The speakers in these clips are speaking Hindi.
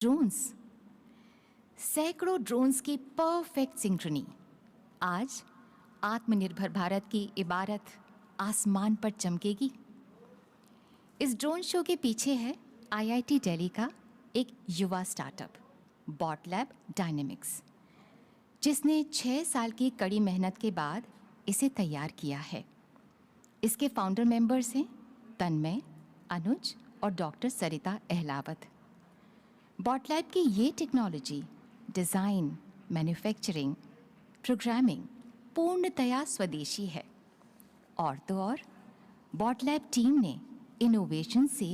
ड्रोन्स, सैकड़ों ड्रोन्स की परफेक्ट सिंक्रोनी आज आत्मनिर्भर भारत की इबारत आसमान पर चमकेगी। इस ड्रोन शो के पीछे है आईआईटी दिल्ली का एक युवा स्टार्टअप बॉट लैब डायनेमिक्स, जिसने 6 साल की कड़ी मेहनत के बाद इसे तैयार किया है। इसके फाउंडर मेंबर्स हैं तन्मय, अनुज और डॉक्टर सरिता अहलावत। बॉट लैब की ये टेक्नोलॉजी डिज़ाइन, मैन्युफैक्चरिंग, प्रोग्रामिंग पूर्णतया स्वदेशी है। और तो और बॉट लैब टीम ने इनोवेशन से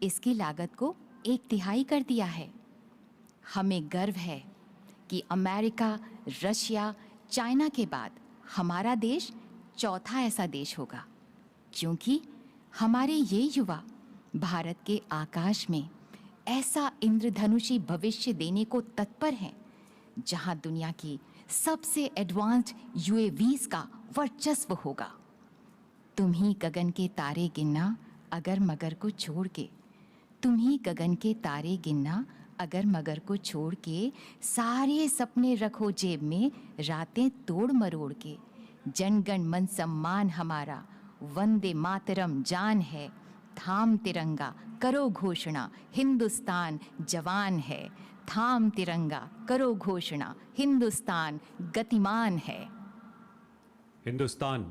इसकी लागत को 1/3 कर दिया है। हमें गर्व है कि अमेरिका, रशिया, चाइना के बाद हमारा देश चौथा ऐसा देश होगा, क्योंकि हमारे ये युवा भारत के आकाश में ऐसा इंद्रधनुषी भविष्य देने को तत्पर हैं, जहां दुनिया की सबसे एडवांस्ड यूएवीज का वर्चस्व होगा। तुम ही गगन के तारे गिनना अगर मगर को छोड़ के, तुम ही गगन के तारे गिनना अगर मगर को छोड़ के, सारे सपने रखो जेब में रातें तोड़ मरोड़ के। जनगण मन सम्मान हमारा, वंदे मातरम जान है, थाम तिरंगा करो घोषणा हिंदुस्तान जवान है। थाम तिरंगा करो घोषणा हिंदुस्तान गतिमान है। हिंदुस्तान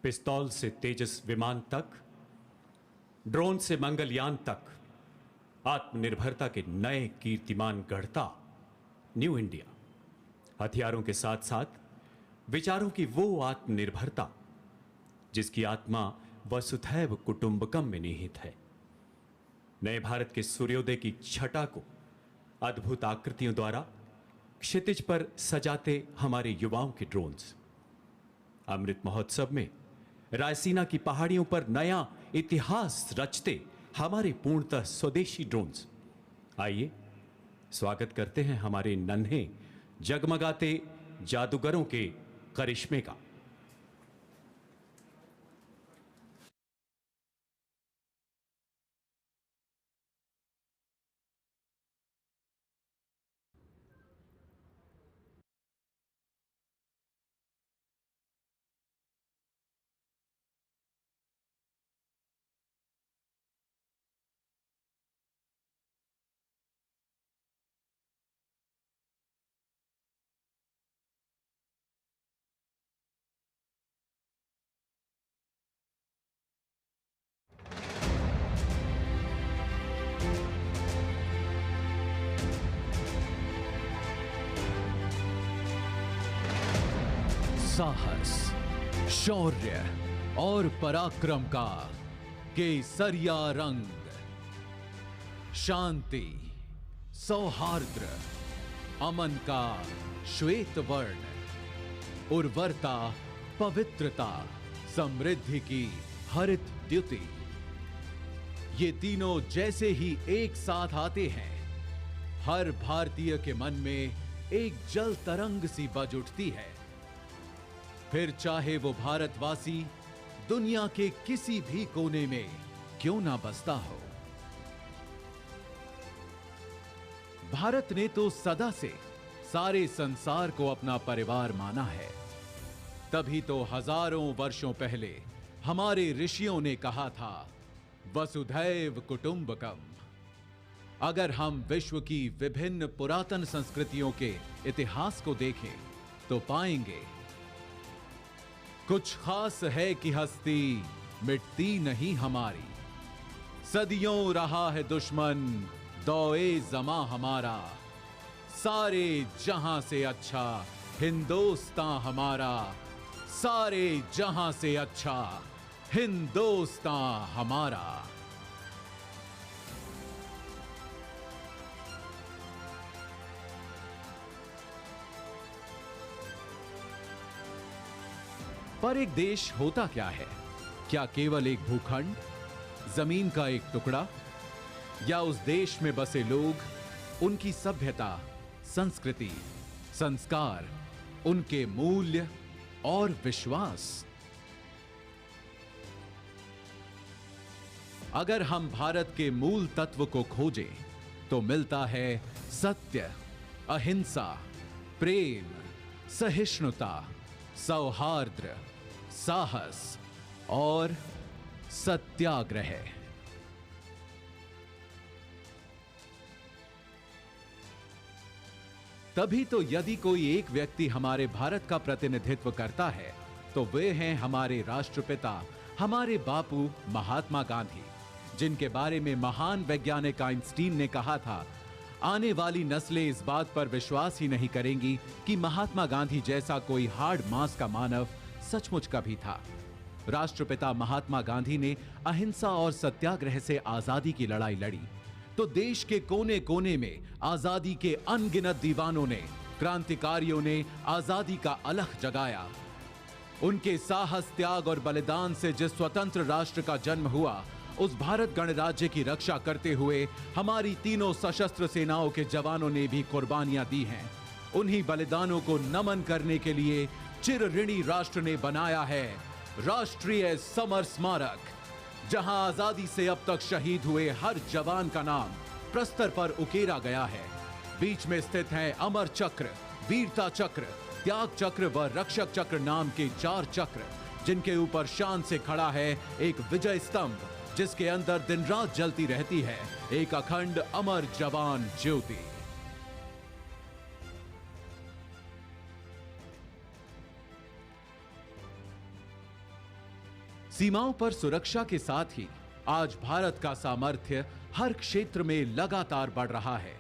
पिस्तौल से तेजस विमान तक, ड्रोन से मंगलयान तक आत्मनिर्भरता के नए कीर्तिमान गढ़ता न्यू इंडिया। हथियारों के साथ साथ विचारों की वो आत्मनिर्भरता जिसकी आत्मा वसुधैव कुटुंबकम में निहित है। नए भारत के सूर्योदय की छटा को अद्भुत आकृतियों द्वारा क्षितिज पर सजाते हमारे युवाओं के ड्रोन्स। अमृत महोत्सव में रायसीना की पहाड़ियों पर नया इतिहास रचते हमारे पूर्णतः स्वदेशी ड्रोन्स। आइए स्वागत करते हैं हमारे नन्हे जगमगाते जादूगरों के करिश्मे का। साहस, शौर्य और पराक्रम का केसरिया रंग, शांति, सौहार्द्र, अमन का श्वेत वर्ण, उर्वरता, पवित्रता, समृद्धि की हरित द्युति। ये तीनों जैसे ही एक साथ आते हैं, हर भारतीय के मन में एक जल तरंग सी बज उठती है। फिर चाहे वो भारतवासी दुनिया के किसी भी कोने में क्यों ना बसता हो। भारत ने तो सदा से सारे संसार को अपना परिवार माना है। तभी तो हजारों वर्षों पहले हमारे ऋषियों ने कहा था, वसुधैव कुटुंबकम। अगर हम विश्व की विभिन्न पुरातन संस्कृतियों के इतिहास को देखें तो पाएंगे, कुछ खास है कि हस्ती मिटती नहीं हमारी। सदियों रहा है दुश्मन दौए जमा हमारा, सारे जहां से अच्छा हिंदुस्तान हमारा, सारे जहां से अच्छा हिंदुस्तान हमारा। पर एक देश होता क्या है? क्या केवल एक भूखंड, जमीन का एक टुकड़ा, या उस देश में बसे लोग, उनकी सभ्यता, संस्कृति, संस्कार, उनके मूल्य और विश्वास? अगर हम भारत के मूल तत्व को खोजें तो मिलता है सत्य, अहिंसा, प्रेम, सहिष्णुता, सौहार्द, साहस और सत्याग्रह। तभी तो यदि कोई एक व्यक्ति हमारे भारत का प्रतिनिधित्व करता है तो वे हैं हमारे राष्ट्रपिता, हमारे बापू महात्मा गांधी, जिनके बारे में महान वैज्ञानिक आइंस्टीन ने कहा था, आने वाली नस्लें इस बात पर विश्वास ही नहीं करेंगी कि महात्मा गांधी जैसा कोई हार्ड मांस का मानव सचमुच कभी था। राष्ट्रपिता महात्मा गांधी ने अहिंसा और सत्याग्रह से आजादी की लड़ाई लड़ी, तो देश के कोने कोने में आजादी के अनगिनत दीवानों ने, क्रांतिकारियों ने आजादी का अलख जगाया। उनके साहस, त्याग और बलिदान से जिस स्वतंत्र राष्ट्र का जन्म हुआ, उस भारत गणराज्य की रक्षा करते हुए हमारी तीनों सशस्त्र सेनाओं के जवानों ने भी कुर्बानियां दी हैं। उन्हीं बलिदानों को नमन करने के लिए चिर ऋणी राष्ट्र ने बनाया है राष्ट्रीय समर स्मारक, जहां आजादी से अब तक शहीद हुए हर जवान का नाम प्रस्तर पर उकेरा गया है। बीच में स्थित है अमर चक्र, वीरता चक्र, त्याग चक्र व रक्षक चक्र नाम के 4 चक्र, जिनके ऊपर शान से खड़ा है एक विजय स्तंभ, जिसके अंदर दिन रात जलती रहती है एक अखंड अमर जवान ज्योति। सीमाओं पर सुरक्षा के साथ ही आज भारत का सामर्थ्य हर क्षेत्र में लगातार बढ़ रहा है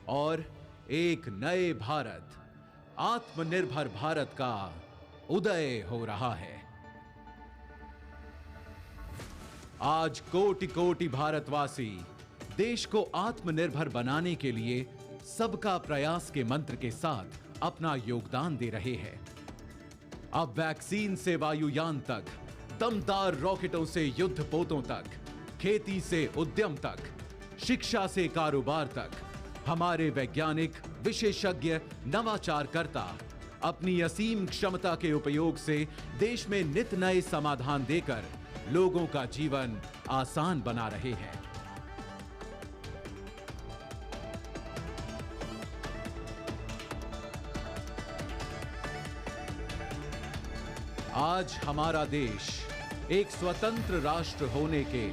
और एक नए भारत, आत्मनिर्भर भारत का उदय हो रहा है। आज कोटि कोटि भारतवासी देश को आत्मनिर्भर बनाने के लिए सबका प्रयास के मंत्र के साथ अपना योगदान दे रहे हैं। अब वैक्सीन से वायुयान तक, दमदार रॉकेटों से युद्धपोतों तक, खेती से उद्यम तक, शिक्षा से कारोबार तक, हमारे वैज्ञानिक, विशेषज्ञ, नवाचारकर्ता अपनी असीम क्षमता के उपयोग से देश में नित नए समाधान देकर लोगों का जीवन आसान बना रहे हैं। आज हमारा देश एक स्वतंत्र राष्ट्र होने के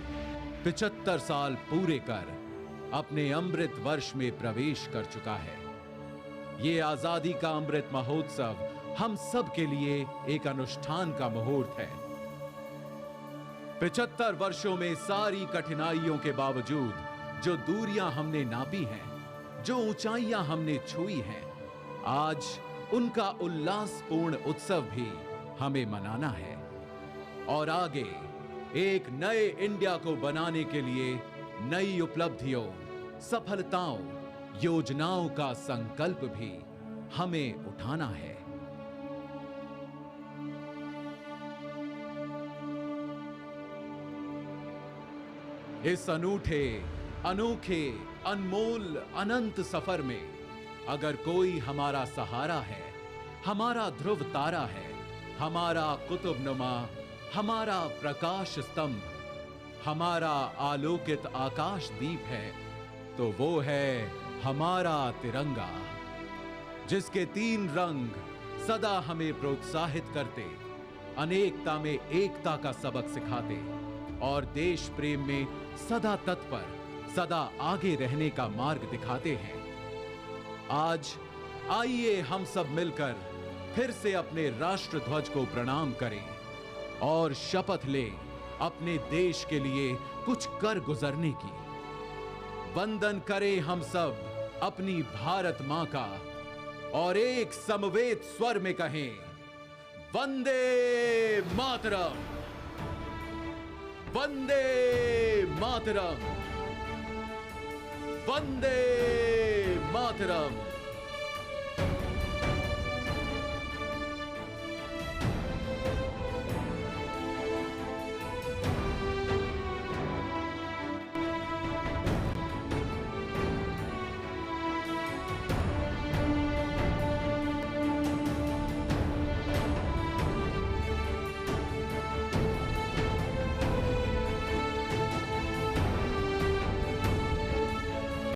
75 साल पूरे कर अपने अमृत वर्ष में प्रवेश कर चुका है। ये आजादी का अमृत महोत्सव हम सब के लिए एक अनुष्ठान का मुहूर्त है। 75 वर्षों में सारी कठिनाइयों के बावजूद जो दूरियां हमने नापी हैं, जो ऊंचाइयां हमने छुई हैं, आज उनका उल्लासपूर्ण उत्सव भी हमें मनाना है और आगे एक नए इंडिया को बनाने के लिए नई उपलब्धियों, सफलताओं, योजनाओं का संकल्प भी हमें उठाना है। इस अनूठे, अनोखे, अनमोल, अनंत सफर में अगर कोई हमारा सहारा है, हमारा ध्रुव तारा है, हमारा कुतुबनुमा, हमारा प्रकाश स्तंभ, हमारा आलोकित आकाश दीप है, तो वो है हमारा तिरंगा, जिसके 3 रंग सदा हमें प्रोत्साहित करते, अनेकता में एकता का सबक सिखाते और देश प्रेम में सदा तत्पर, सदा आगे रहने का मार्ग दिखाते हैं। आज आइए हम सब मिलकर फिर से अपने राष्ट्र ध्वज को प्रणाम करें और शपथ लें अपने देश के लिए कुछ कर गुजरने की। वंदन करें हम सब अपनी भारत मां का और एक समवेत स्वर में कहें, वंदे मातरम, वंदे मातरम, वंदे मातरम।